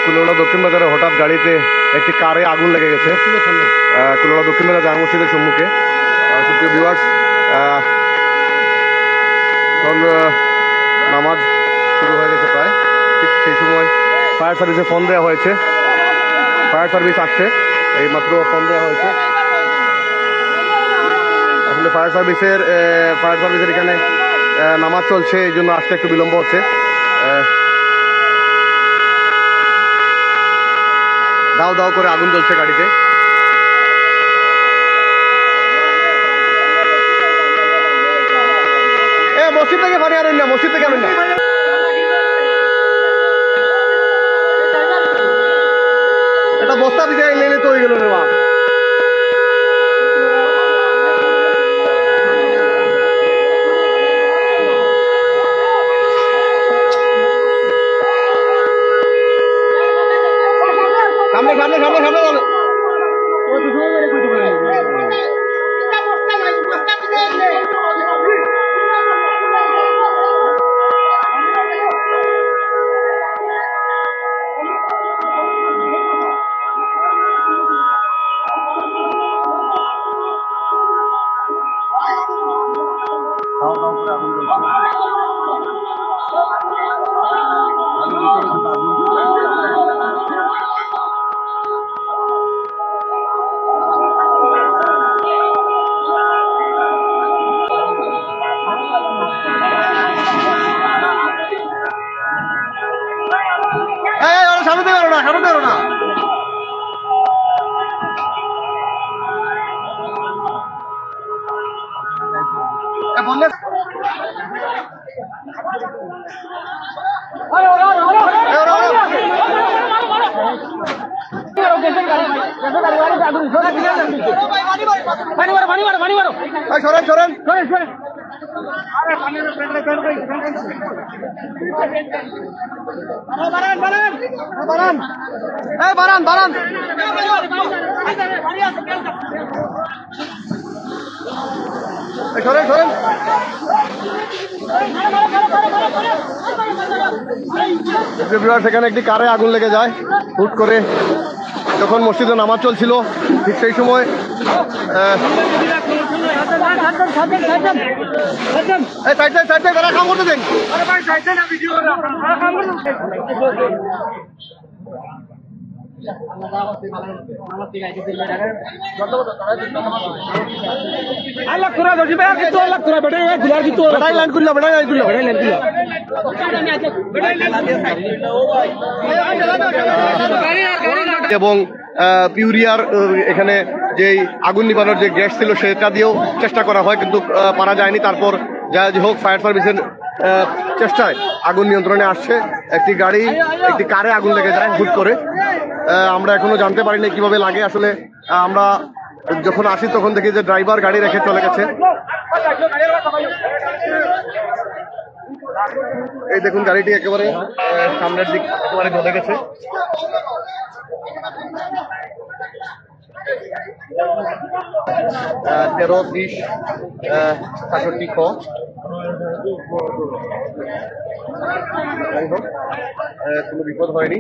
কুলোড়া দক্ষিণ বাজারে হঠাৎ গাড়িতে একটি কারে আগুন লেগে গেছে কুলোড়া দক্ষিণ বাজার জামে মসজিদের সম্মুখে। সুপ্রিয় ভিউয়ার্স, নামাজ শুরু হয়ে গেছে প্রায়, ঠিক সেই সময় ফায়ার সার্ভিসে ফোন দেওয়া হয়েছে। ফায়ার সার্ভিস আসছে, এইমাত্র ফোন দেওয়া হয়েছে। আসলে ফায়ার সার্ভিসের এখানে নামাজ চলছে, এই জন্য আসতে একটু বিলম্ব হচ্ছে। দাও দাও করে আগুন জ্বলছে গাড়িতে। মসজিদ থেকে পানি আনুন না, মসজিদ থেকে আনুন না। এটা বস্তা দিতে নেই তো হয়ে গেল রে মা। সামনে সামনে সামনে সামনে সেখানে একটি কারে আগুন লেগে যায় হুট করে, যখন মসজিদে নামাজ চলছিল ঠিক সেই সময়। এবং পিউরিয়ার এখানে যে আগুন নিবানোর যে গ্যাস ছিল সেটা দিয়েও চেষ্টা করা হয়, কিন্তু পারা যায়নি। তারপর যা হোক ফায়ার সার্ভিসের চেষ্টায় আগুন নিয়ন্ত্রণে আসছে। একটি কারে আগুন লেগে যায় হুট করে। আমরা এখনো জানতে পারিনি কিভাবে লাগে। আসলে আমরা যখন আসি তখন দেখি যে ড্রাইভার গাড়ি রেখে চলে গেছে। এই দেখুন গাড়িটি একেবারে সামনের দিক একেবারে জ্বলে গেছে। তেরো 30 67 খ। যাই হোক, কোনো বিপদ হয়নি।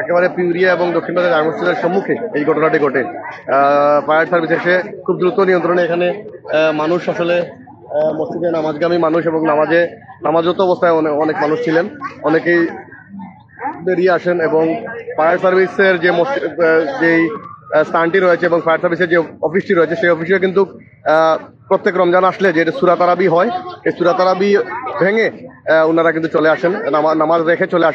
একেবারে পিউরিয়া এবং দক্ষিণ বাজার জামে মসজিদের সম্মুখে এই ঘটনাটি ঘটে। ফায়ার সার্ভিস এসে খুব দ্রুত নিয়ন্ত্রণে। এখানে মানুষ আসলে মসজিদে নামাজগামী মানুষ এবং নামাজরত অবস্থায় অনেক মানুষ ছিলেন, অনেকেই বেরিয়ে আসেন। এবং ফায়ার সার্ভিসের যেই স্থানটি রয়েছে এবং ফায়ার সার্ভিসের যে অফিসটি রয়েছে সেই অফিসে কিন্তু প্রত্যেক রমজান আসলে যে সূরা তারাবি হয়, এই সূরা তারাবি ভেঙে ওনারা কিন্তু চলে আসেন, নামাজ রেখে চলে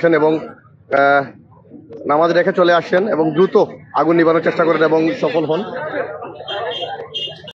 আসেন এবং দ্রুত আগুন নিবানোর চেষ্টা করেন এবং সফল হন।